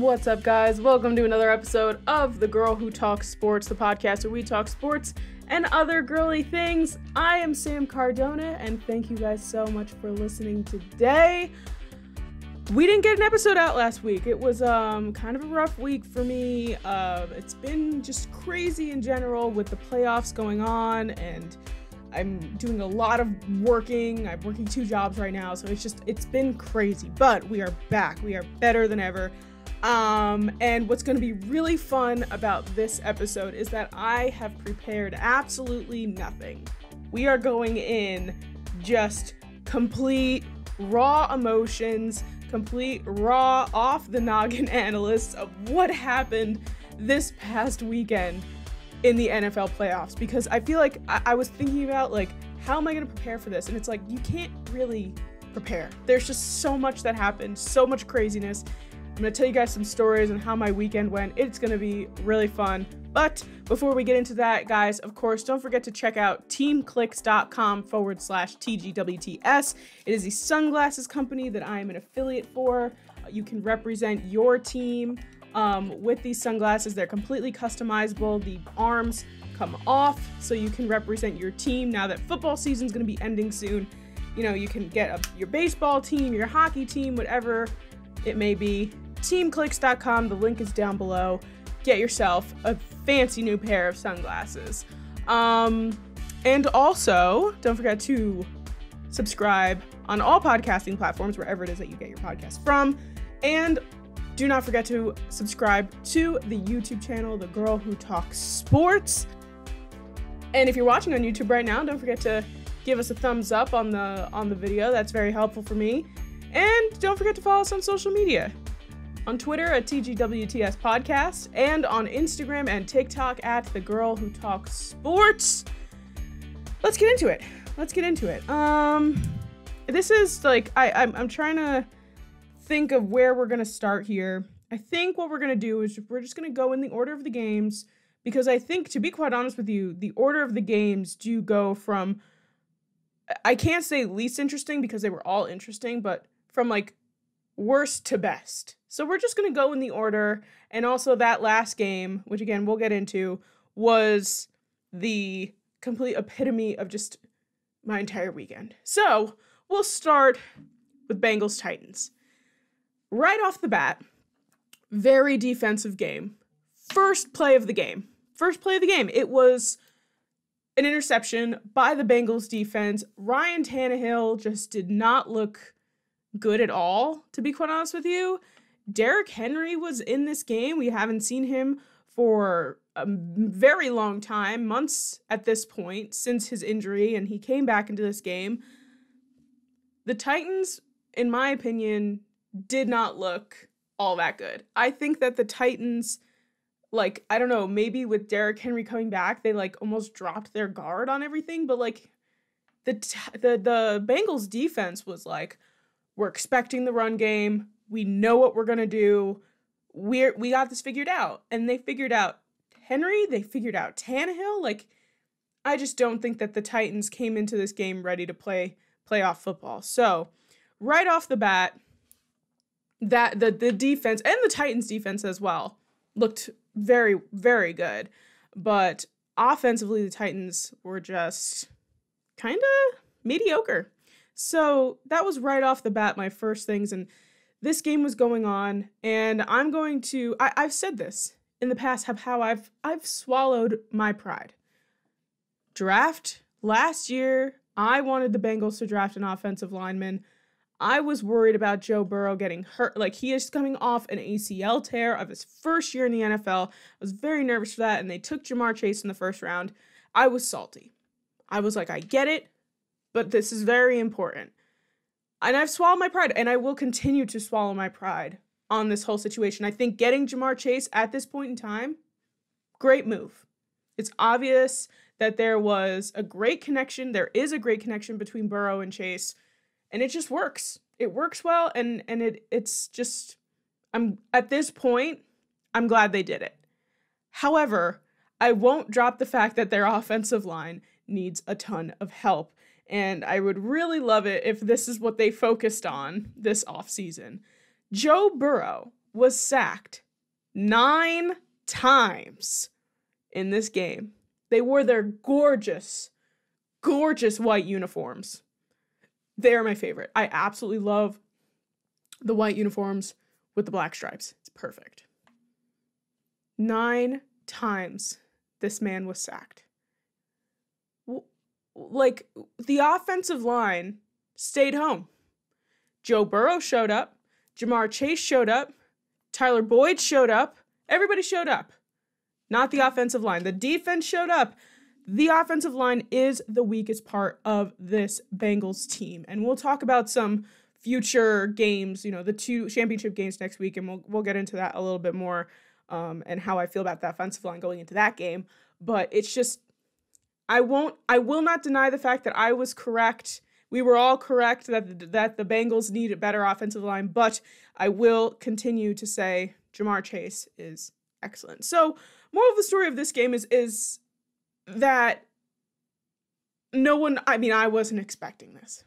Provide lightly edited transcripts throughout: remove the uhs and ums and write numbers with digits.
What's up, guys? Welcome to another episode of The Girl Who Talks Sports, the podcast where we talk sports and other girly things. I am Sam Cardona, and thank you guys so much for listening today. We didn't get an episode out last week. It was kind of a rough week for me. It's been just crazy in general with the playoffs going on, and I'm doing a lot of working. I'm working 2 jobs right now, so it's been crazy. But we are back. We are better than ever. And what's going to be really fun about this episode is that I have prepared absolutely nothing. We are going in just complete raw emotions, complete raw off the noggin analysis of what happened this past weekend in the NFL playoffs, because I feel like I was thinking about, like, how am I going to prepare for this? And it's like, you can't really prepare. There's just so much that happened, so much craziness. I'm going to tell you guys some stories on how my weekend went. It's going to be really fun. But before we get into that, guys, of course, don't forget to check out teamclicks.com/TGWTS. It is a sunglasses company that I am an affiliate for. You can represent your team with these sunglasses. They're completely customizable. The arms come off so you can represent your team. Now that football season is going to be ending soon, you know, you can get your baseball team, your hockey team, whatever it may be. Teamclicks.com, the link is down below. Get yourself a fancy new pair of sunglasses. And also, don't forget to subscribe on all podcasting platforms, wherever it is that you get your podcast from. And do not forget to subscribe to the YouTube channel, The Girl Who Talks Sports. And if you're watching on YouTube right now, don't forget to give us a thumbs up on the video. That's very helpful for me. And don't forget to follow us on social media. On Twitter at TGWTS Podcast, and on Instagram and TikTok at The Girl Who Talks Sports. Let's get into it. This is like, I'm trying to think of where we're gonna start here. I think what we're gonna do is we're just gonna go in the order of the games, because I think, to be quite honest with you, the order of the games do go from, I can't say least interesting because they were all interesting, but from like worst to best. So we're just going to go in the order. And also that last game, which again we'll get into, was the complete epitome of just my entire weekend. So we'll start with Bengals Titans. Right off the bat, very defensive game. First play of the game. It was an interception by the Bengals defense. Ryan Tannehill just did not look good at all, to be quite honest with you. Derrick Henry was in this game. We haven't seen him for a very long time, months at this point, since his injury, and he came back into this game. The Titans, in my opinion, did not look all that good. I think that the Titans, like, I don't know, maybe with Derrick Henry coming back, they like almost dropped their guard on everything, but like the Bengals defense was like, we're expecting the run game. We know what we're going to do. We got this figured out. And they figured out Henry. They figured out Tannehill. Like, I just don't think that the Titans came into this game ready to play playoff football. So, right off the bat, that the defense, and the Titans defense as well, looked very, very good. But offensively, the Titans were just kind of mediocre. So that was right off the bat my first things, and this game was going on, and I'm going to, I've said this in the past, how I've swallowed my pride. Draft, last year, I wanted the Bengals to draft an offensive lineman. I was worried about Joe Burrow getting hurt. Like, he is coming off an ACL tear of his first year in the NFL. I was very nervous for that, and they took Jamar Chase in the first round. I was salty. I was like, I get it, but this is very important. And I've swallowed my pride, and I will continue to swallow my pride on this whole situation. I think getting Jamar Chase at this point in time, great move. It's obvious that there was a great connection. There is a great connection between Burrow and Chase, and it just works. It works well, and it's just, at this point, I'm glad they did it. However, I won't drop the fact that their offensive line needs a ton of help. And I would really love it if this is what they focused on this offseason. Joe Burrow was sacked 9 times in this game. They wore their gorgeous, gorgeous white uniforms. They are my favorite. I absolutely love the white uniforms with the black stripes. It's perfect. 9 times this man was sacked. Like, the offensive line stayed home. Joe Burrow showed up. Jamar Chase showed up. Tyler Boyd showed up. Everybody showed up. Not the offensive line. The defense showed up. The offensive line is the weakest part of this Bengals team. And we'll talk about some future games, the 2 championship games next week, and we'll get into that a little bit more, and how I feel about the offensive line going into that game. But it's just, I will not deny the fact that I was correct. We were all correct that the Bengals need a better offensive line, but I will continue to say Jamar Chase is excellent. So, moral of the story of this game is that I wasn't expecting this.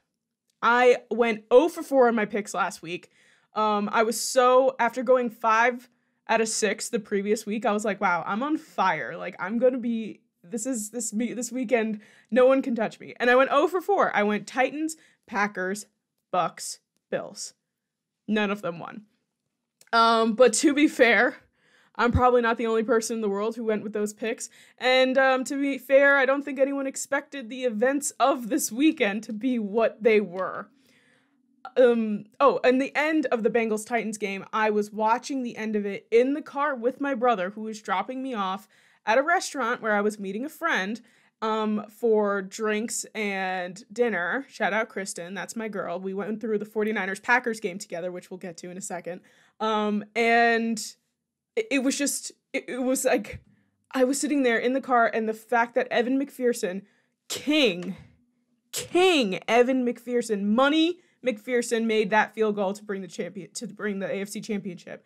I went 0 for 4 on my picks last week. After going 5 out of 6 the previous week, I was like, wow, I'm on fire. Like, I'm going to be, this weekend, no one can touch me. And I went 0 for 4. I went Titans, Packers, Bucs, Bills. None of them won. But to be fair, I'm probably not the only person in the world who went with those picks. And to be fair, I don't think anyone expected the events of this weekend to be what they were. And the end of the Bengals Titans game, I was watching the end of it in the car with my brother, who was dropping me off at a restaurant where I was meeting a friend for drinks and dinner. Shout out Kristen, that's my girl. We went through the 49ers Packers game together, which we'll get to in a second. And it was like, I was sitting there in the car, and the fact that Evan McPherson, King Evan McPherson, Money McPherson, made that field goal to bring the AFC Championship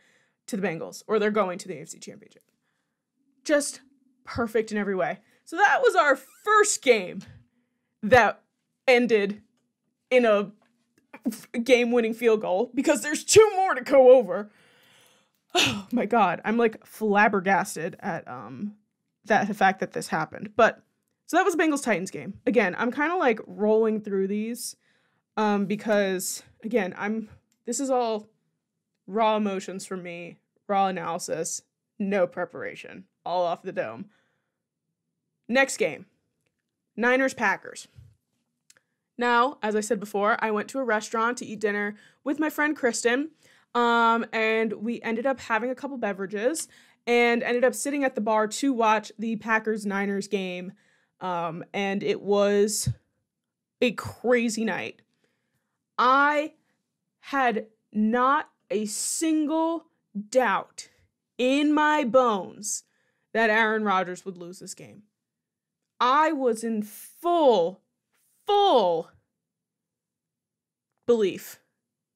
to the Bengals, or they're going to the AFC Championship. Just perfect in every way. So that was our first game that ended in a game-winning field goal, because there's 2 more to go over. Oh my God, I'm like flabbergasted at the fact that this happened. But so that was the Bengals Titans game. Again, I'm kind of like rolling through these because again, this is all raw emotions for me, raw analysis, no preparation, all off the dome. Next game, Niners Packers. Now, as I said before, I went to a restaurant to eat dinner with my friend Kristen. And we ended up having a couple beverages and ended up sitting at the bar to watch the Packers-Niners game. And it was a crazy night. I had not a single doubt in my bones that Aaron Rodgers would lose this game. I was in full belief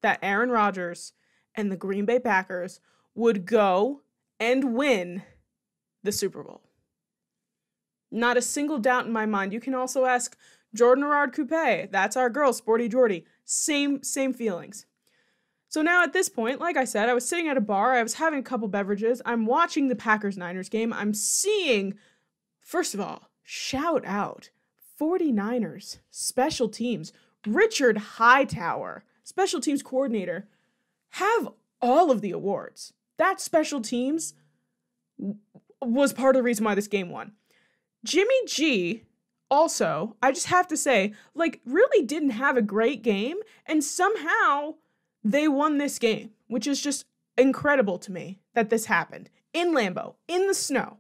that Aaron Rodgers and the Green Bay Packers would go and win the Super Bowl. Not a single doubt in my mind. You can also ask Jordan Arard Coupe. That's our girl, Sporty Jordy. Same feelings. So now at this point, like I said, I was sitting at a bar. I was having a couple beverages. I'm watching the Packers-Niners game. I'm seeing, first of all, shout out 49ers special teams. Richard Hightower, special teams coordinator, have all of the awards. That special teams was part of the reason why this game won. Jimmy G also, I just have to say, like, really didn't have a great game, and somehow they won this game, which is just incredible to me that this happened. In Lambeau, in the snow.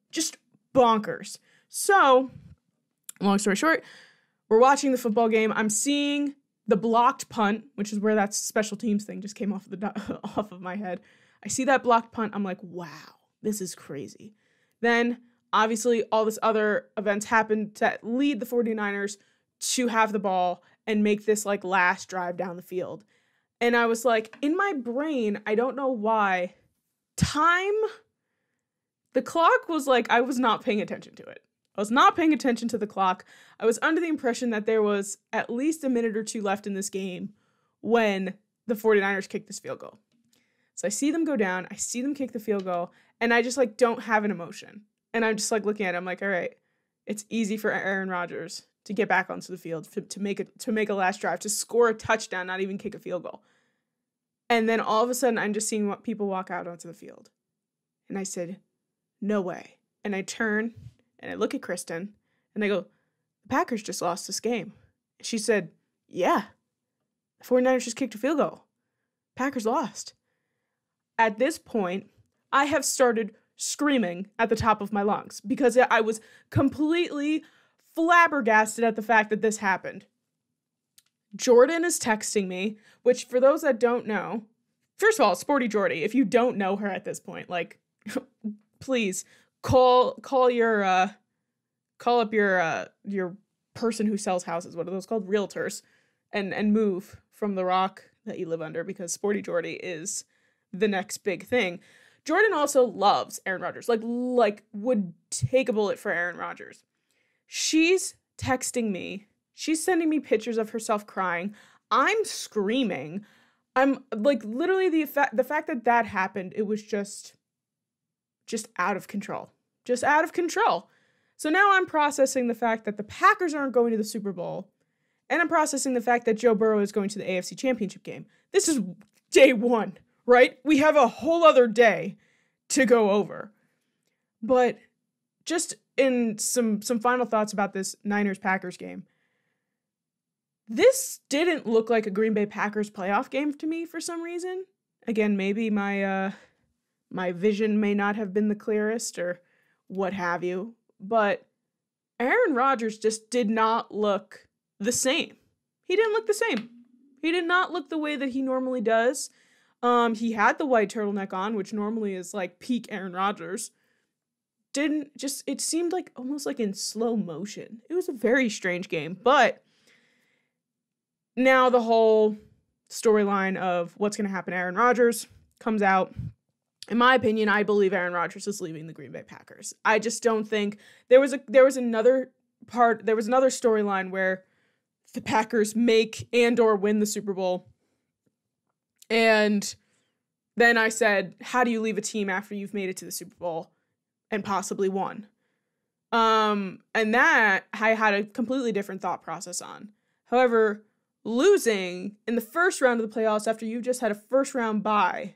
Just bonkers. So, long story short, we're watching the football game. I'm seeing the blocked punt, which is where that special teams thing just came off of my head. I see that blocked punt. I'm like, wow, this is crazy. Then, obviously, all this other events happened to lead the 49ers to have the ball and make this, like, last drive down the field. And I was like, in my brain, I don't know why, the clock was like, I was not paying attention to it. I was not paying attention to the clock. I was under the impression that there was at least a minute or two left in this game when the 49ers kicked this field goal. So I see them go down, I see them kick the field goal, and I just like don't have an emotion. And I'm just like looking at it, I'm like, all right, it's easy for Aaron Rodgers to get back onto the field, to make a last drive, to score a touchdown, not even kick a field goal. And then all of a sudden, I'm just seeing what people walk out onto the field. And I said, no way. And I turn and I look at Kristen and I go, the Packers just lost this game. She said, yeah, the 49ers just kicked a field goal. Packers lost. At this point, I have started screaming at the top of my lungs because I was completely flabbergasted at the fact that this happened. Jordan is texting me, which for those that don't know, first of all, Sporty Jordy, if you don't know her at this point, like, please call up your person who sells houses. What are those called? Realtors, and move from the rock that you live under, because Sporty Jordy is the next big thing. Jordan also loves Aaron Rodgers, like would take a bullet for Aaron Rodgers. She's texting me. She's sending me pictures of herself crying. I'm screaming. I'm like, literally the fact that happened, it was just out of control. Just out of control. So now I'm processing the fact that the Packers aren't going to the Super Bowl, and I'm processing the fact that Joe Burrow is going to the AFC Championship game. This is day one, right? We have a whole other day to go over. But just in some final thoughts about this Niners-Packers game. This didn't look like a Green Bay Packers playoff game to me for some reason. Again, maybe my vision may not have been the clearest or what have you, but Aaron Rodgers just did not look the same. He didn't look the same. He did not look the way that he normally does. He had the white turtleneck on, which normally is like peak Aaron Rodgers. It seemed like almost like in slow motion. It was a very strange game, but now the whole storyline of what's going to happen to Aaron Rodgers comes out. In my opinion, I believe Aaron Rodgers is leaving the Green Bay Packers. I just don't think there was another storyline where the Packers make and/or win the Super Bowl. And then I said, how do you leave a team after you've made it to the Super Bowl and possibly won? And that I had a completely different thought process on. However, losing in the first round of the playoffs after you've just had a first round bye,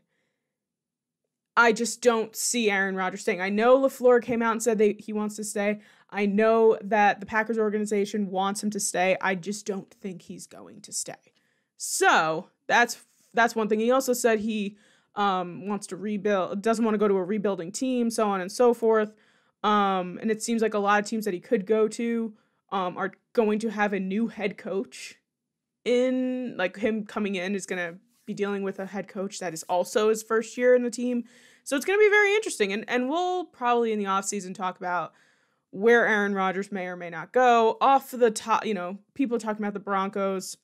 I just don't see Aaron Rodgers staying. I know LaFleur came out and said he wants to stay. I know that the Packers organization wants him to stay. I just don't think he's going to stay. So that's one thing. He also said he wants to rebuild, doesn't want to go to a rebuilding team, so on and so forth. And it seems like a lot of teams that he could go to are going to have a new head coach. Like him coming in is going to be dealing with a head coach that is also his first year in the team. So it's going to be very interesting. And we'll probably in the offseason talk about where Aaron Rodgers may or may not go. Off the top, people talking about the Broncos,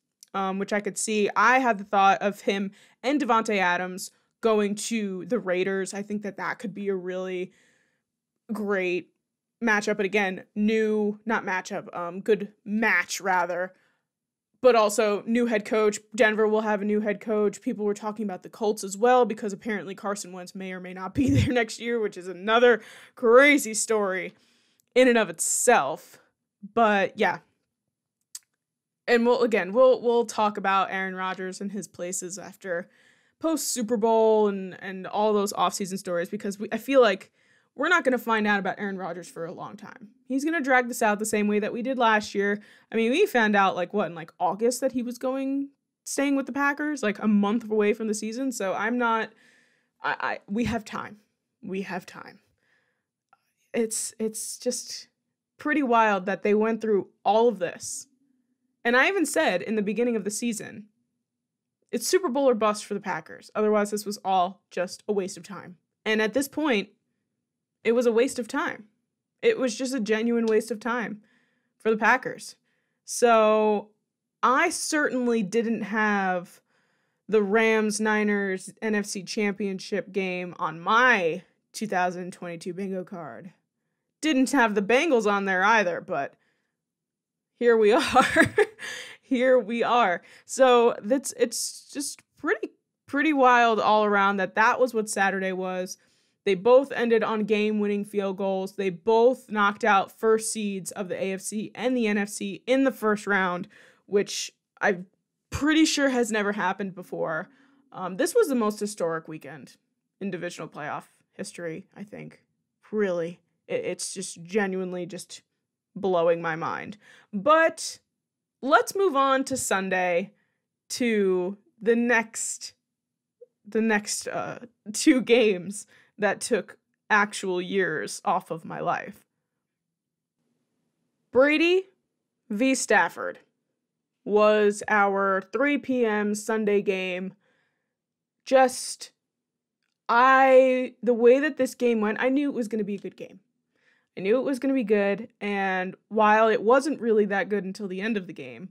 which I could see. I had the thought of him and Devontae Adams going to the Raiders. I think that could be a really great matchup. But again, good match rather. But also new head coach. Denver will have a new head coach. People were talking about the Colts as well because apparently Carson Wentz may or may not be there next year, which is another crazy story in and of itself. But yeah. And we'll talk about Aaron Rodgers and his places after post Super Bowl and all those offseason stories, because I feel like we're not going to find out about Aaron Rodgers for a long time. He's going to drag this out the same way that we did last year. I mean, we found out in August that he was staying with the Packers, like a month away from the season. So we have time. We have time. It's just pretty wild that they went through all of this. And I even said in the beginning of the season, it's Super Bowl or bust for the Packers. Otherwise, this was all just a waste of time. And at this point, it was a waste of time. It was just a genuine waste of time for the Packers. So I certainly didn't have the Rams-Niners NFC Championship game on my 2022 bingo card. Didn't have the Bengals on there either, but here we are. Here we are. So it's just pretty wild all around that was what Saturday was. They both ended on game-winning field goals. They both knocked out first seeds of the AFC and the NFC in the first round, which I'm pretty sure has never happened before. This was the most historic weekend in divisional playoff history, I think. Really. It's just genuinely just blowing my mind. But let's move on to Sunday, to the next two games that took actual years off of my life. Brady v. Stafford was our 3 p.m. Sunday game. The way that this game went, I knew it was going to be a good game. I knew it was going to be good, and while it wasn't really that good until the end of the game,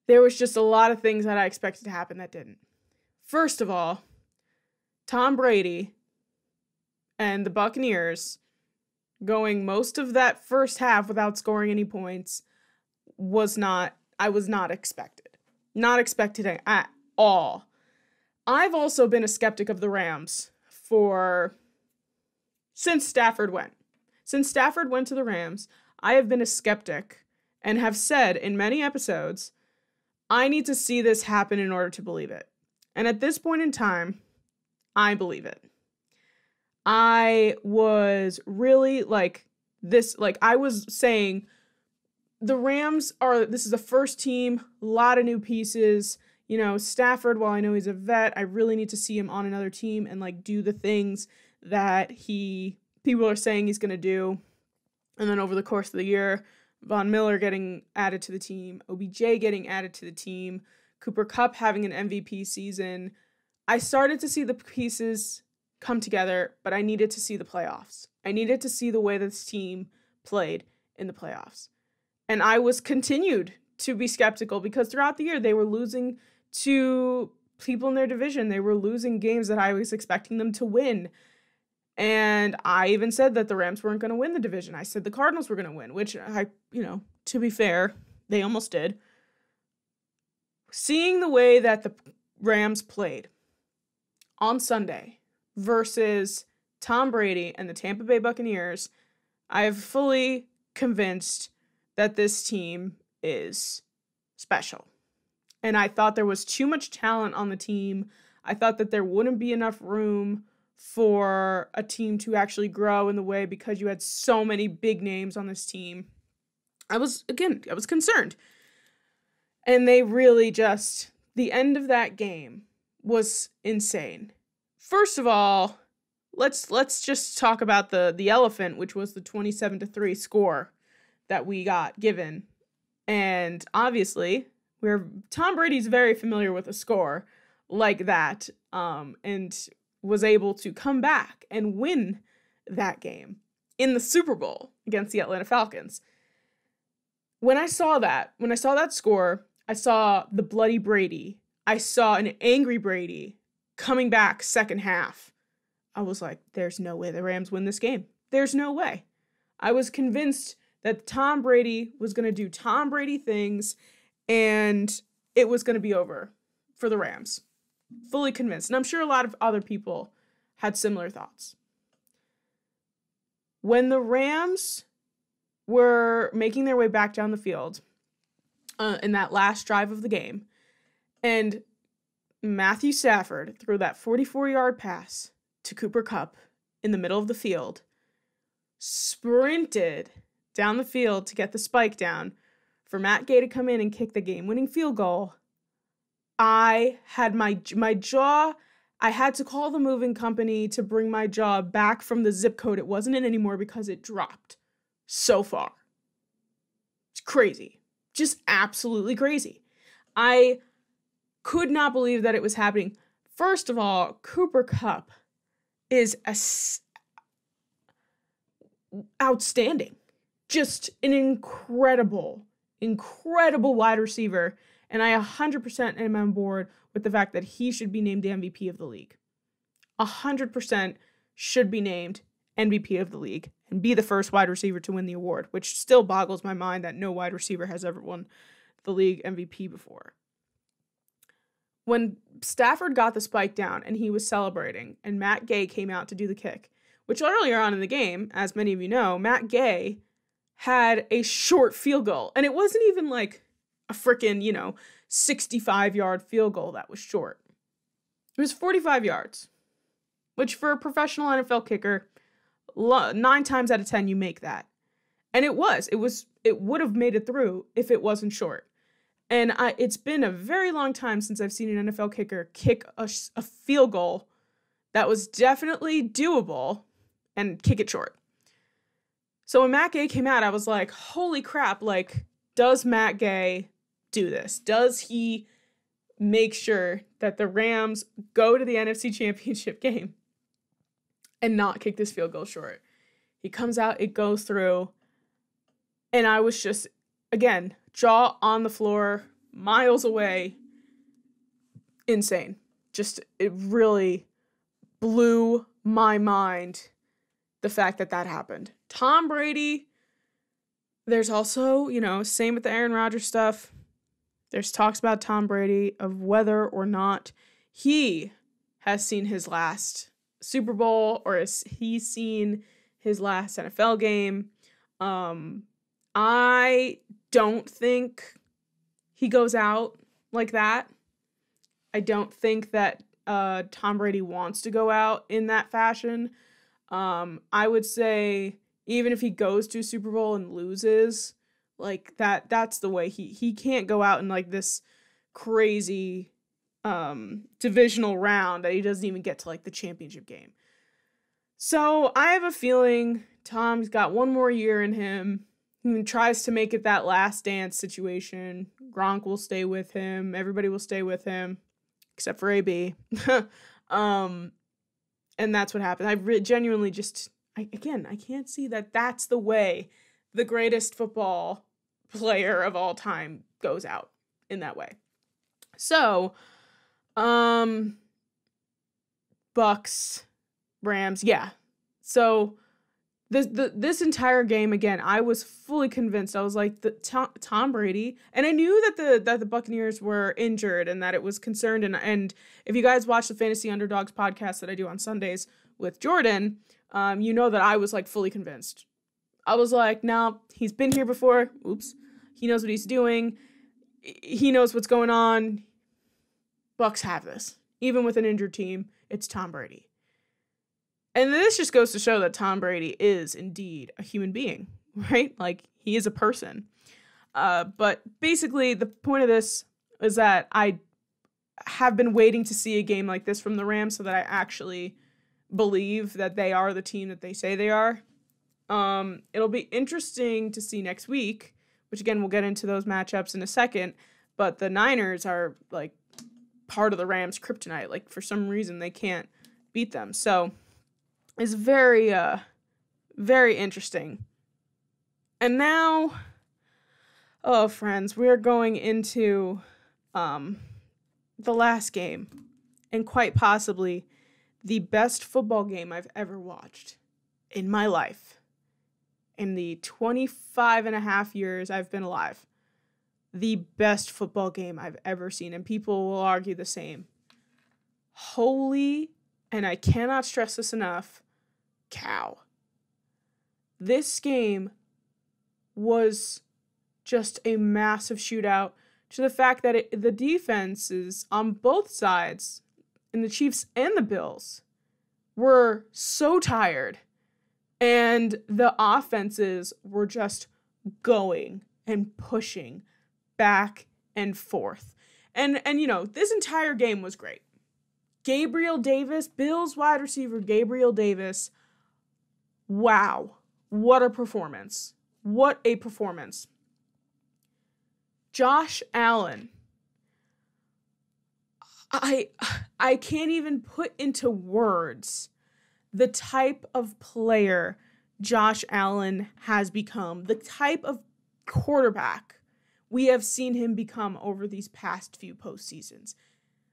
there was just a lot of things that I expected to happen that didn't. First of all, Tom Brady and the Buccaneers going most of that first half without scoring any points was not expected. Not expected at all. I've also been a skeptic of the Rams since Stafford went. Since Stafford went to the Rams, I have been a skeptic and have said in many episodes, I need to see this happen in order to believe it. And at this point in time, I believe it. I was really I was saying, the Rams this is the first team, a lot of new pieces. Stafford, while I know he's a vet, I really need to see him on another team and do the things that people are saying he's going to do. And then over the course of the year, Von Miller getting added to the team, OBJ getting added to the team, Cooper Kupp having an MVP season. I started to see the pieces come together, but I needed to see the playoffs. I needed to see the way this team played in the playoffs. And I was continued to be skeptical because throughout the year they were losing to people in their division. They were losing games that I was expecting them to win. And I even said that the Rams weren't going to win the division. I said the Cardinals were going to win, which to be fair, they almost did. Seeing the way that the Rams played on Sunday versus Tom Brady and the Tampa Bay Buccaneers, I have fully convinced that this team is special. And I thought there was too much talent on the team. I thought that there wouldn't be enough room for a team to actually grow in the way because you had so many big names on this team. I was concerned. And they really the end of that game was insane. First of all, let's just talk about the elephant, which was the 27-3 score that we got given. And obviously, Tom Brady's very familiar with a score like that, and was able to come back and win that game in the Super Bowl against the Atlanta Falcons. When I saw that score, I saw the bloody Brady. I saw an angry Brady coming back second half. I was like, there's no way the Rams win this game. There's no way. I was convinced that Tom Brady was going to do Tom Brady things and it was going to be over for the Rams. Fully convinced. And I'm sure a lot of other people had similar thoughts. When the Rams were making their way back down the field in that last drive of the game, and Matthew Stafford threw that 44-yard pass to Cooper Kupp in the middle of the field, sprinted down the field to get the spike down for Matt Gay to come in and kick the game-winning field goal, I had my jaw, I had to call the moving company to bring my jaw back from the zip code it wasn't in anymore because it dropped so far. It's crazy. Just absolutely crazy. I could not believe that it was happening. First of all, Cooper Kupp is outstanding. Just an incredible wide receiver. And I 100% am on board with the fact that he should be named the MVP of the league. 100% should be named MVP of the league and be the first wide receiver to win the award, which still boggles my mind that no wide receiver has ever won the league MVP before. when Stafford got the spike down and he was celebrating and Matt Gay came out to do the kick, which earlier on in the game, as many of you know, Matt Gay had a short field goal. And it wasn't even like a freaking, 65-yard field goal that was short. It was 45 yards, which for a professional NFL kicker, 9 times out of 10, you make that. And it would have made it through if it wasn't short. And it's been a very long time since I've seen an NFL kicker kick a field goal that was definitely doable and kick it short. So when Matt Gay came out, I was like, holy crap, like, does Matt Gay do this? Does he make sure that the Rams go to the NFC Championship game and not kick this field goal short? He comes out, it goes through, and I was just, again, jaw on the floor, miles away, insane. Just, it really blew my mind, the fact that happened. Tom Brady, there's also, same with the Aaron Rodgers stuff. There's talks about Tom Brady of whether or not he has seen his last Super Bowl or has he seen his last NFL game. I don't think he goes out like that. I don't think that Tom Brady wants to go out in that fashion. I would say even if he goes to a Super Bowl and loses, like that's the way he can't go out in like this crazy divisional round that he doesn't even get to like the championship game. So I have a feeling Tom's got one more year in him. He tries to make it that last dance situation. Gronk will stay with him. Everybody will stay with him, except for AB. And that's what happened. I genuinely just, I can't see that that's the way the greatest football player of all time goes out in that way. So, Bucs, Rams, yeah. So this entire game, again, I was fully convinced. I was like, Tom Brady, and I knew that the Buccaneers were injured and that it was concerned. And if you guys watch the Fantasy Underdogs podcast that I do on Sundays with Jordan, you know that I was like fully convinced. I was like, no, he's been here before. Oops. He knows what he's doing. He knows what's going on. Bucs have this. Even with an injured team, it's Tom Brady. And this just goes to show that Tom Brady is indeed a human being, right? Like, he is a person. But basically, the point of this is that I have been waiting to see a game like this from the Rams so that I actually believe that they are the team that they say they are. It'll be interesting to see next week, which again, we'll get into those matchups in a second, but the Niners are like part of the Rams' kryptonite. Like, for some reason, they can't beat them. So it's very, very interesting. And now, oh, friends, we're going into the last game, and quite possibly the best football game I've ever watched in my life. In the 25 and a half years I've been alive. The best football game I've ever seen. And people will argue the same. Holy, and I cannot stress this enough, cow. This game was just a massive shootout to the fact that the defenses on both sides, in the Chiefs and the Bills, were so tired. And the offenses were just going and pushing back and forth. And this entire game was great. Gabriel Davis, Bills wide receiver Gabriel Davis. Wow. What a performance. What a performance. Josh Allen. I can't even put into words the type of player Josh Allen has become, the type of quarterback we have seen him become over these past few postseasons.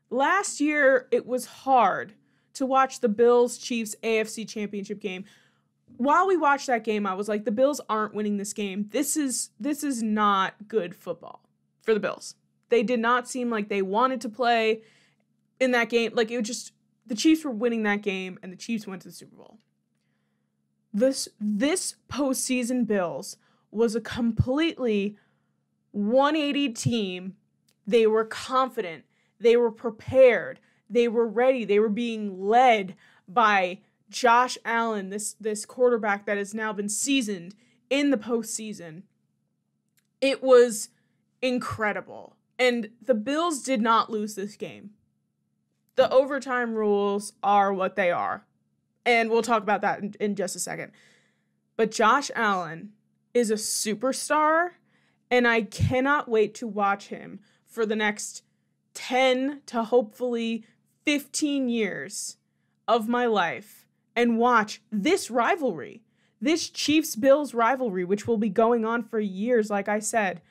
Last year, it was hard to watch the Bills-Chiefs AFC Championship game. While we watched that game, I was like, the Bills aren't winning this game. This is not good football for the Bills. They did not seem like they wanted to play. in that game. Like, it was just, the Chiefs were winning that game, and the Chiefs went to the Super Bowl. This postseason Bills was a completely 180 team. They were confident. They were prepared. They were ready. They were being led by Josh Allen, this quarterback that has now been seasoned in the postseason. It was incredible. And the Bills did not lose this game. The overtime rules are what they are. And we'll talk about that in just a second. But Josh Allen is a superstar, and I cannot wait to watch him for the next 10 to hopefully 15 years of my life and watch this rivalry, this Chiefs-Bills rivalry, which will be going on for years, like I said.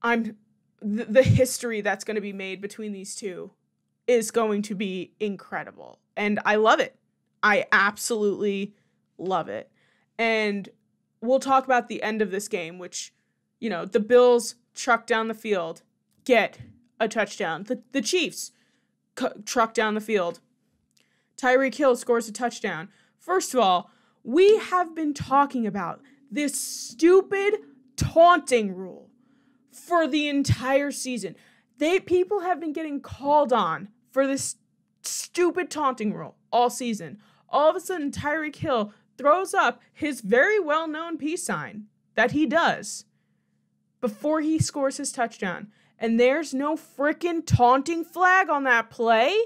The history that's going to be made between these two is going to be incredible. And I love it. I absolutely love it. And we'll talk about the end of this game, which, you know, the Bills truck down the field, get a touchdown. The Chiefs truck down the field. Tyreek Hill scores a touchdown. First of all, we have been talking about this stupid taunting rule for the entire season. People have been getting called on for this stupid taunting rule all season. All of a sudden, Tyreek Hill throws up his very well-known peace sign that he does before he scores his touchdown. And there's no freaking taunting flag on that play.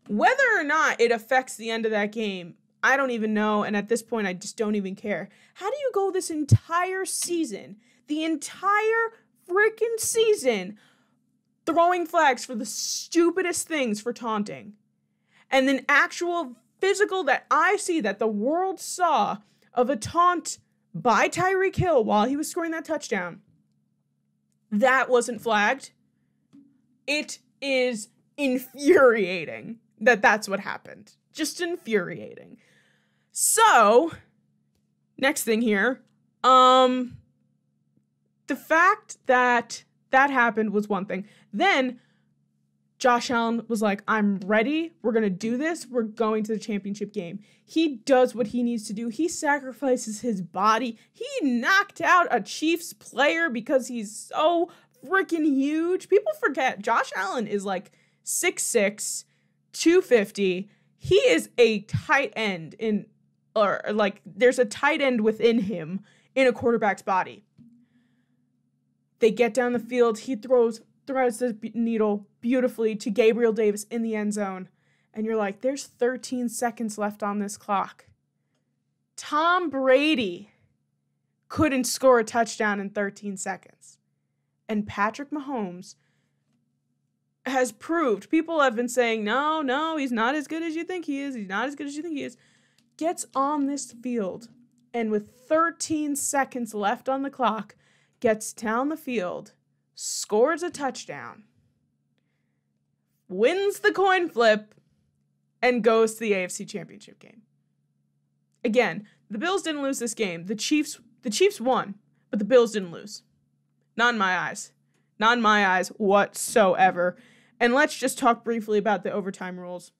Whether or not it affects the end of that game, I don't even know. And at this point, I just don't even care. How do you go this entire season, the entire freaking season, throwing flags for the stupidest things for taunting? And then actual physical that I see, that the world saw, of a taunt by Tyreek Hill while he was scoring that touchdown, that wasn't flagged. It is infuriating that that's what happened. Just infuriating. So, next thing here, the fact that that happened was one thing. Then Josh Allen was like, I'm ready. We're going to do this. We're going to the championship game. He does what he needs to do. He sacrifices his body. He knocked out a Chiefs player because he's so freaking huge. People forget Josh Allen is like 6'6", 250. He is a tight end there's a tight end within him in a quarterback's body. They get down the field. He throws the needle beautifully to Gabriel Davis in the end zone. And you're like, there's 13 seconds left on this clock. Tom Brady couldn't score a touchdown in 13 seconds. And Patrick Mahomes has proved, people have been saying, no, he's not as good as you think he is. He's not as good as you think he is. Gets on this field, and with 13 seconds left on the clock, gets down the field, scores a touchdown, wins the coin flip, and goes to the AFC Championship game. Again, the Bills didn't lose this game. The Chiefs won, but the Bills didn't lose. Not in my eyes. Not in my eyes whatsoever. And let's just talk briefly about the overtime rules,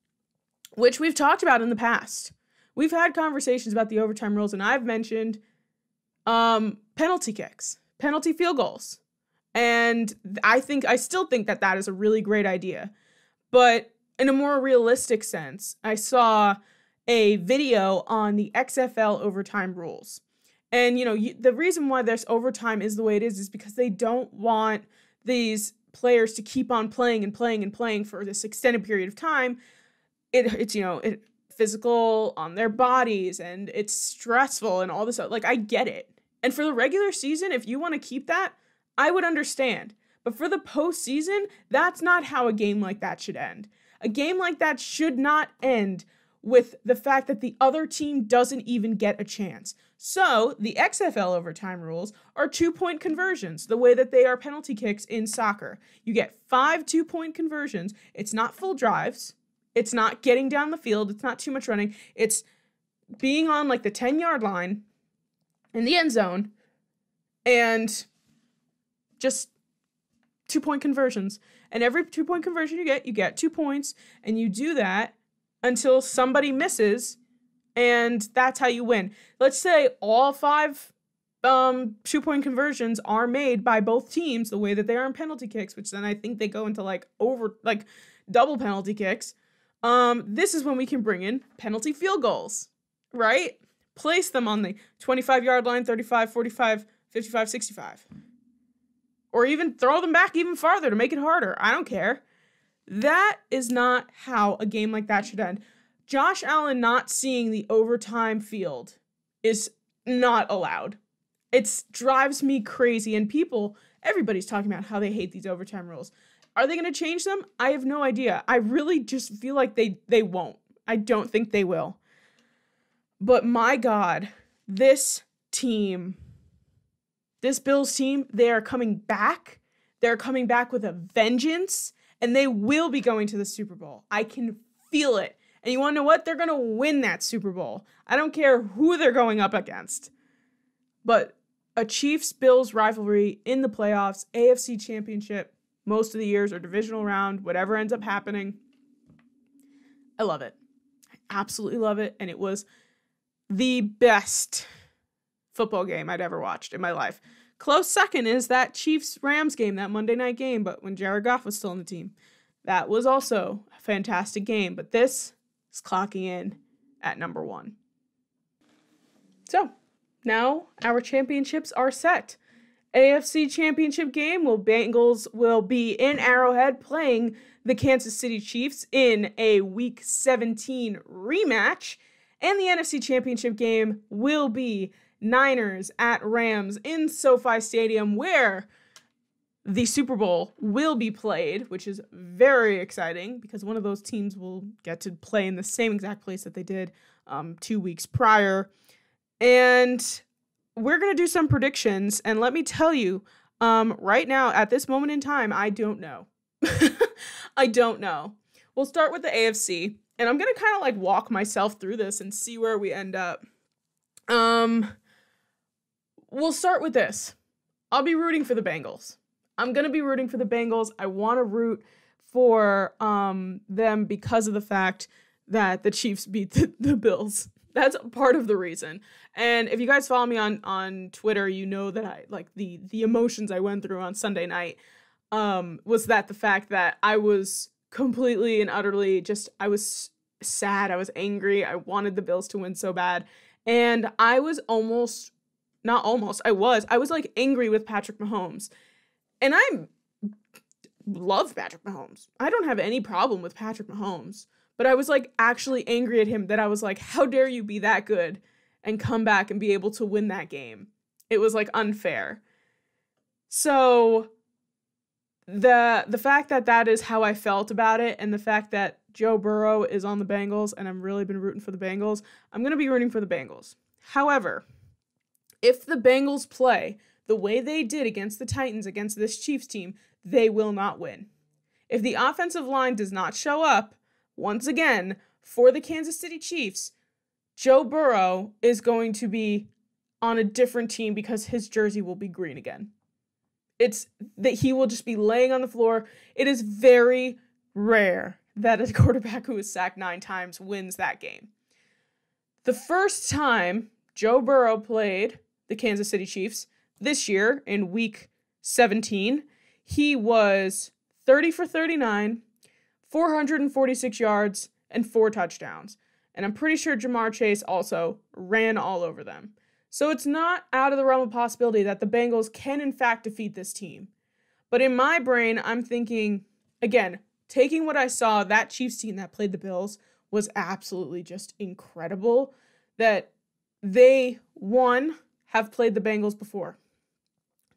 which we've talked about in the past. We've had conversations about the overtime rules, and I've mentioned penalty kicks, penalty field goals. And I still think that is a really great idea. But in a more realistic sense, I saw a video on the XFL overtime rules. And, the reason why there's overtime is the way it is because they don't want these players to keep on playing and playing and playing for this extended period of time. It's physical on their bodies, and it's stressful and all this stuff. Like, I get it. And for the regular season, if you want to keep that, I would understand. But for the postseason, that's not how a game like that should end. A game like that should not end with the fact that the other team doesn't even get a chance. So the XFL overtime rules are 2-point conversions, the way that they are penalty kicks in soccer. You get 5 2-point conversions. It's not full drives. It's not getting down the field. It's not too much running. It's being on like the 10-yard line in the end zone and just 2-point conversions. And every 2-point conversion you get 2 points, and you do that until somebody misses, and that's how you win. Let's say all 5 2-point conversions are made by both teams the way that they are in penalty kicks, which then I think they go into double penalty kicks. This is when we can bring in penalty field goals, right? Place them on the 25-yard line, 35, 45, 55, 65. Or even throw them back even farther to make it harder. I don't care. That is not how a game like that should end. Josh Allen not seeing the overtime field is not allowed. It drives me crazy, and everybody's talking about how they hate these overtime rules. Are they going to change them? I have no idea. I really just feel like they won't. I don't think they will. But my God, this Bills team, they are coming back. They're coming back with a vengeance, and they will be going to the Super Bowl. I can feel it. And you want to know what? They're going to win that Super Bowl. I don't care who they're going up against. But a Chiefs-Bills rivalry in the playoffs, AFC Championship, most of the years, or Divisional Round, whatever ends up happening. I love it. I absolutely love it. And it was the best football game I'd ever watched in my life. Close second is that Chiefs-Rams game, that Monday night game, but when Jared Goff was still on the team. That was also a fantastic game, but this is clocking in at number 1. So, now our championships are set. AFC Championship game, Bengals will be in Arrowhead playing the Kansas City Chiefs in a Week 17 rematch. And the NFC Championship game will be Niners at Rams in SoFi Stadium, where the Super Bowl will be played, which is very exciting because one of those teams will get to play in the same exact place that they did 2 weeks prior. And we're going to do some predictions. And let me tell you, right now, at this moment in time, I don't know. I don't know. We'll start with the AFC. And I'm going to kind of walk myself through this and see where we end up. We'll start with this. I'll be rooting for the Bengals. I'm going to be rooting for the Bengals. I want to root for them because of the fact that the Chiefs beat the Bills. That's part of the reason. And if you guys follow me on Twitter, you know that I the emotions I went through on Sunday night was that the fact that I was completely and utterly I was sad. I was angry. I wanted the Bills to win so bad. And I was I was angry with Patrick Mahomes. And I love Patrick Mahomes. I don't have any problem with Patrick Mahomes. But I was actually angry at him that I was how dare you be that good and come back and be able to win that game? It was unfair. So the fact that is how I felt about it, and the fact that Joe Burrow is on the Bengals and I've really been rooting for the Bengals, I'm going to be rooting for the Bengals. However, if the Bengals play the way they did against the Titans, against this Chiefs team, they will not win. If the offensive line does not show up, once again, for the Kansas City Chiefs, Joe Burrow is going to be on a different team because his jersey will be green again. It's that he will just be laying on the floor. It is very rare that a quarterback who is sacked 9 times wins that game. The first time Joe Burrow played the Kansas City Chiefs this year in Week 17, he was 30 for 39, 446 yards, and 4 touchdowns. And I'm pretty sure Jamar Chase also ran all over them. So it's not out of the realm of possibility that the Bengals can in fact defeat this team. But in my brain, I'm thinking, again, taking what I saw, that Chiefs team that played the Bills was absolutely just incredible. That they, 1, have played the Bengals before.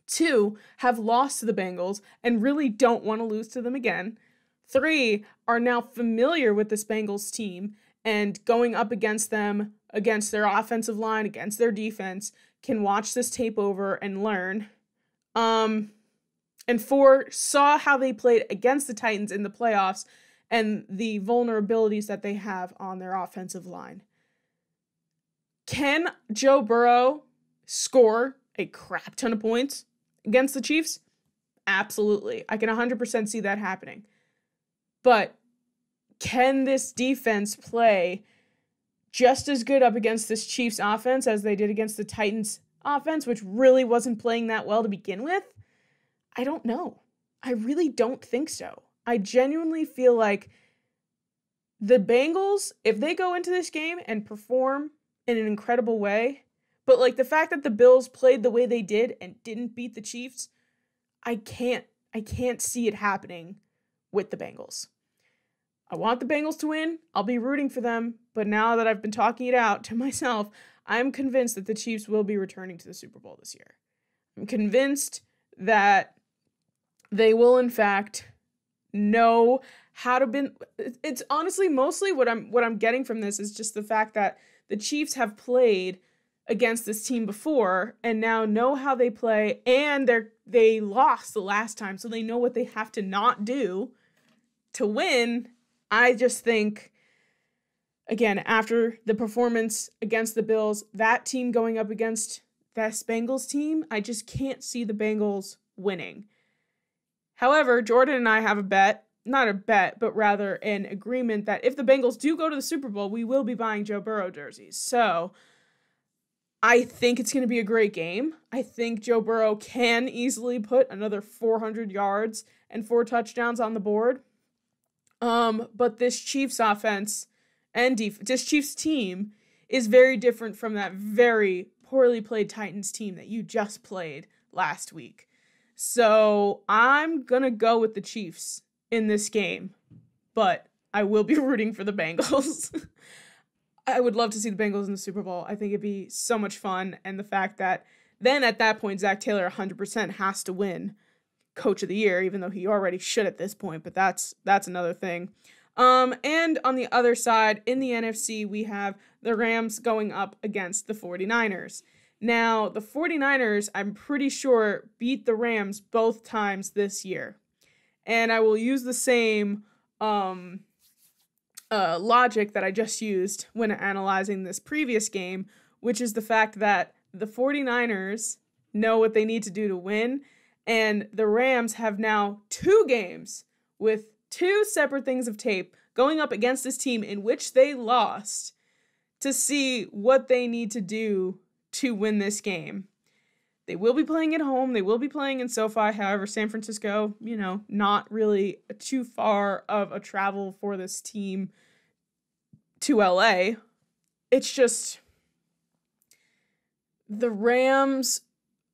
2, have lost to the Bengals and really don't want to lose to them again. 3, are now familiar with this Bengals team and going up against them, against their offensive line, against their defense, can watch this tape over and learn. And 4, saw how they played against the Titans in the playoffs and the vulnerabilities that they have on their offensive line. Can Joe Burrow score a crap ton of points against the Chiefs? Absolutely. I can 100% see that happening. But can this defense play just as good up against this Chiefs offense as they did against the Titans offense, which really wasn't playing that well to begin with? I don't know. I really don't think so. I genuinely feel like the Bengals, if they go into this game and perform in an incredible way, but like the fact that the Bills played the way they did and didn't beat the Chiefs, I can't see it happening with the Bengals. I want the Bengals to win. I'll be rooting for them. But now that I've been talking it out to myself, I'm convinced that the Chiefs will be returning to the Super Bowl this year. I'm convinced that they will, in fact, know how to be. It's honestly mostly what I'm getting from this is just the fact that the Chiefs have played against this team before and now know how they play, and they lost the last time, so they know what they have to not do to win. I just think, again, after the performance against the Bills, that team going up against this Bengals team, I just can't see the Bengals winning. However, Jordan and I have a bet, not a bet, but rather an agreement that if the Bengals do go to the Super Bowl, we will be buying Joe Burrow jerseys. So I think it's going to be a great game. I think Joe Burrow can easily put another 400 yards and 4 touchdowns on the board. But this Chiefs offense and this Chiefs team is very different from that very poorly played Titans team that you just played last week. So I'm going to go with the Chiefs in this game, but I will be rooting for the Bengals. I would love to see the Bengals in the Super Bowl. I think it'd be so much fun. And the fact that then at that point, Zach Taylor 100% has to win Coach of the Year, even though he already should at this point, but that's another thing. And on the other side, in the NFC, we have the Rams going up against the 49ers. Now, the 49ers, I'm pretty sure, beat the Rams both times this year. And I will use the same logic that I just used when analyzing this previous game, which is the fact that the 49ers know what they need to do to win, and the Rams have now 2 games with 2 separate things of tape going up against this team in which they lost to see what they need to do to win this game. They will be playing at home. They will be playing in SoFi. However, San Francisco, not really too far of a travel for this team to LA. It's just the Rams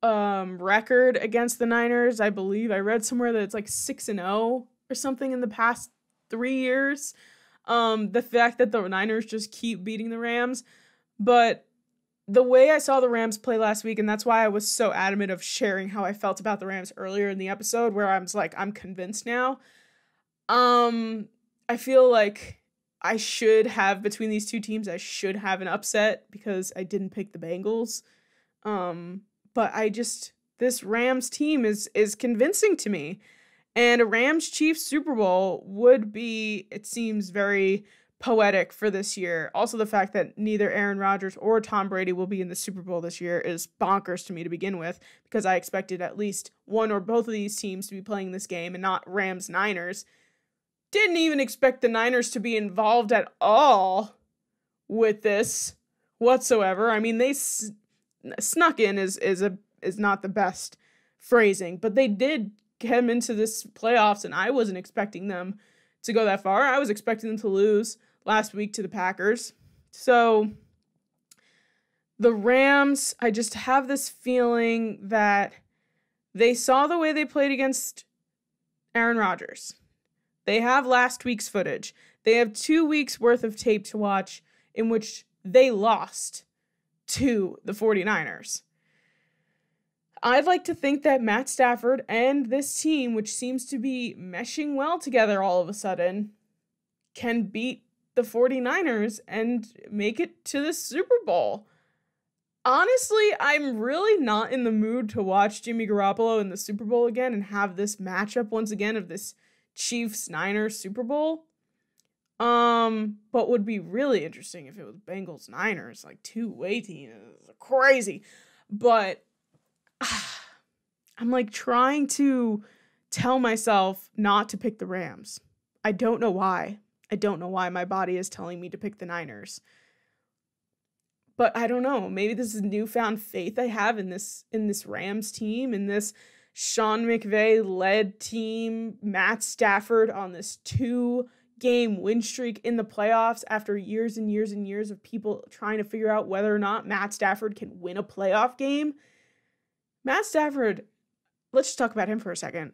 record against the Niners, I believe I read somewhere that it's like 6-0 or something in the past 3 years. The fact that the Niners just keep beating the Rams, but the way I saw the Rams play last week, and that's why I was so adamant of sharing how I felt about the Rams earlier in the episode, where I was like, I'm convinced now. I feel like I should have, between these two teams, I should have an upset because I didn't pick the Bengals. But this Rams team is convincing to me. And a Rams-Chiefs Super Bowl would be, it seems, very poetic for this year. Also, the fact that neither Aaron Rodgers or Tom Brady will be in the Super Bowl this year is bonkers to me to begin with, because I expected at least one or both of these teams to be playing this game and not Rams-Niners. Didn't even expect the Niners to be involved at all with this whatsoever. I mean, they snuck in is not the best phrasing, but they did get into this playoffs, and I wasn't expecting them to go that far. I was expecting them to lose last week to the Packers. So the Rams, I just have this feeling that they saw the way they played against Aaron Rodgers. They have last week's footage. They have 2 weeks worth of tape to watch in which they lost to the 49ers. I'd like to think that Matt Stafford and this team, which seems to be meshing well together all of a sudden, can beat the 49ers and make it to the Super Bowl. Honestly, I'm really not in the mood to watch Jimmy Garoppolo in the Super Bowl again and have this matchup once again of this Chiefs-Niners Super Bowl. But would be really interesting if it was Bengals-Niners, like 2-way team. Crazy. But I'm like trying to tell myself not to pick the Rams. I don't know why. I don't know why my body is telling me to pick the Niners. But I don't know. Maybe this is newfound faith I have in this Rams team, in this Sean McVay-led team, Matt Stafford on this 2-game win streak in the playoffs after years and years and years of people trying to figure out whether or not Matt Stafford can win a playoff game. Matt Stafford, let's just talk about him for a second,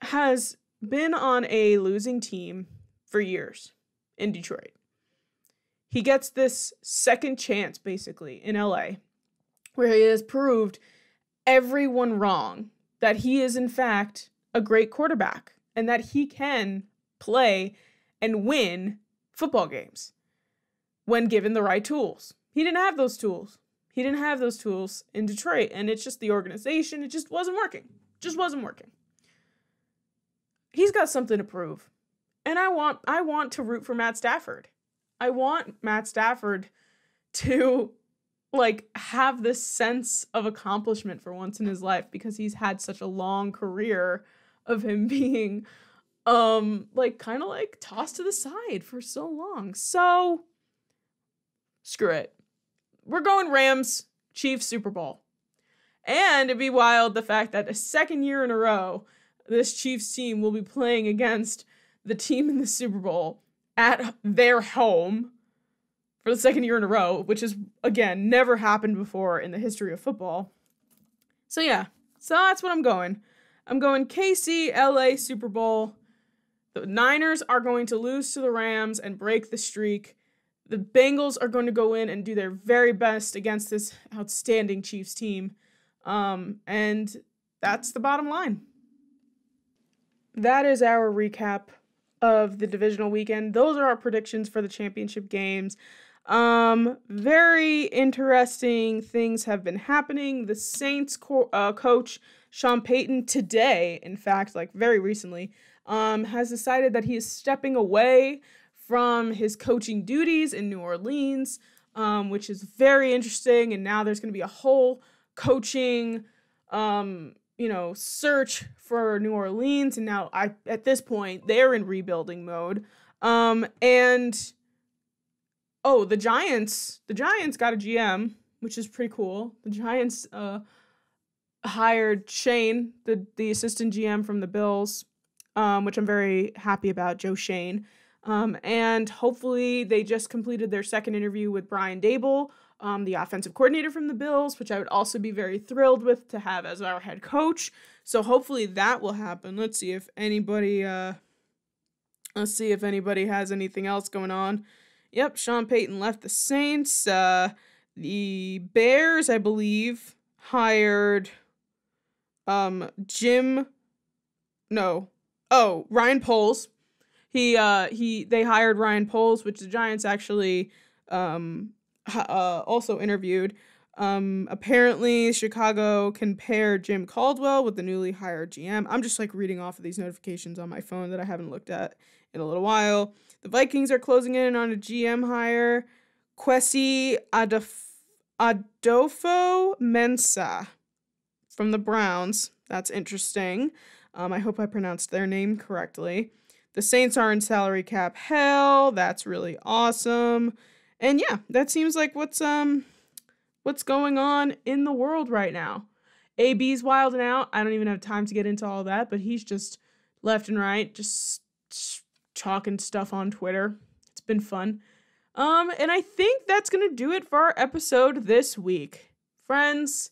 has been on a losing team for years in Detroit. He gets this second chance, basically, in LA, where he has proved everyone wrong, that he is, in fact, a great quarterback, and that he can play and win football games when given the right tools. He didn't have those tools. He didn't have those tools in Detroit, and it's just the organization. It just wasn't working. Just wasn't working. He's got something to prove, and I want to root for Matt Stafford. I want Matt Stafford to, have this sense of accomplishment for once in his life, because he's had such a long career of him being, tossed to the side for so long. So, screw it. We're going Rams, Chiefs, Super Bowl. And it'd be wild the fact that a second year in a row, this Chiefs team will be playing against the team in the Super Bowl at their home for the second year in a row, which is, again, never happened before in the history of football. So that's what I'm going. I'm going KC, LA, Super Bowl. The Niners are going to lose to the Rams and break the streak. The Bengals are going to go in and do their very best against this outstanding Chiefs team. And that's the bottom line. That is our recap of the divisional weekend. Those are our predictions for the championship games. Very interesting things have been happening. The Saints coach Sean Payton today, in fact, very recently, has decided that he is stepping away from his coaching duties in New Orleans, which is very interesting. And now there's going to be a whole coaching search for New Orleans, and now at this point they're in rebuilding mode. The Giants got a GM, which is pretty cool. The Giants hired Shane, the assistant GM from the Bills, which I'm very happy about, Joe Shane. And hopefully they just completed their second interview with Brian Daboll, the offensive coordinator from the Bills, which I would also be very thrilled with to have as our head coach. So hopefully that will happen. Let's see if anybody has anything else going on. Yep, Sean Payton left the Saints. The Bears, I believe, hired Ryan Poles. They hired Ryan Poles, which the Giants actually also interviewed. Apparently Chicago can pair Jim Caldwell with the newly hired GM. I'm just reading off of these notifications on my phone that I haven't looked at in a little while. The Vikings are closing in on a GM hire. Kwesi Adolfo-Mensah from the Browns. That's interesting. I hope I pronounced their name correctly. The Saints are in salary cap hell. That's really awesome. And yeah, that seems like what's going on in the world right now. AB's wilding out. I don't even have time to get into all that, but he's just left and right, just talking stuff on Twitter. It's been fun. And I think that's going to do it for our episode this week. Friends,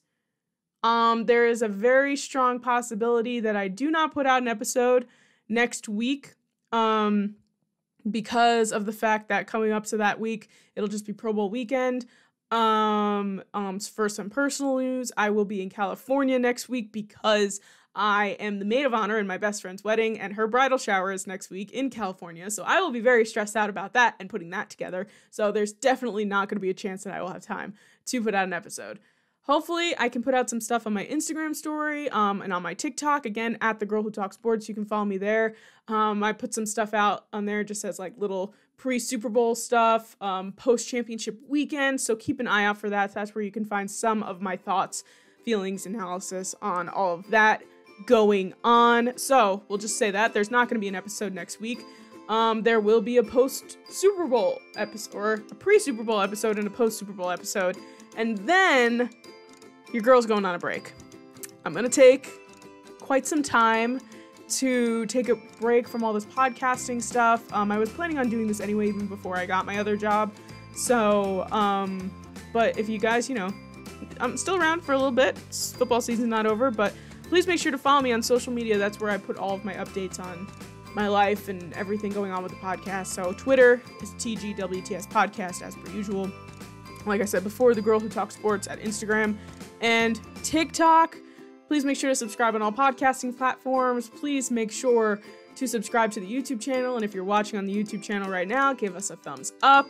there is a very strong possibility that I do not put out an episode next week, because of the fact that coming up to that week, it'll just be Pro Bowl weekend. For some personal news, I will be in California next week because I am the maid of honor in my best friend's wedding, and her bridal shower is next week in California. So I will be very stressed out about that and putting that together. So there's definitely not going to be a chance that I will have time to put out an episode. Hopefully I can put out some stuff on my Instagram story, and on my TikTok, again, at The Girl Who Talks Sports. You can follow me there. I put some stuff out on there just as little pre-Super Bowl stuff, post-championship weekend. So keep an eye out for that. That's where you can find some of my thoughts, feelings, analysis on all of that. going on. So we'll just say that there's not going to be an episode next week. There will be a post-Super Bowl episode, or a pre-Super Bowl episode and a post-Super Bowl episode. And then your girl's going on a break. I'm going to take quite some time to take a break from all this podcasting stuff. I was planning on doing this anyway, even before I got my other job. So, but if you guys, I'm still around for a little bit. Football season's not over, but please make sure to follow me on social media. That's where I put all of my updates on my life and everything going on with the podcast. So Twitter is TGWTS Podcast as per usual. Like I said before, The Girl Who Talks Sports at Instagram and TikTok. Please make sure to subscribe on all podcasting platforms. Please make sure to subscribe to the YouTube channel. And if you're watching on the YouTube channel right now, give us a thumbs up.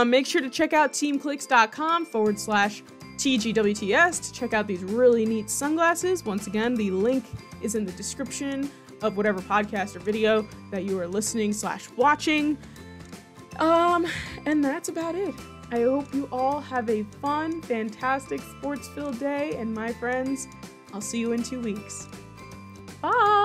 Make sure to check out teamclicks.com/TGWTS to check out these really neat sunglasses. Once again, the link is in the description of whatever podcast or video that you are listening/watching. And that's about it. I hope you all have a fun, fantastic, sports-filled day. And my friends, I'll see you in 2 weeks. Bye!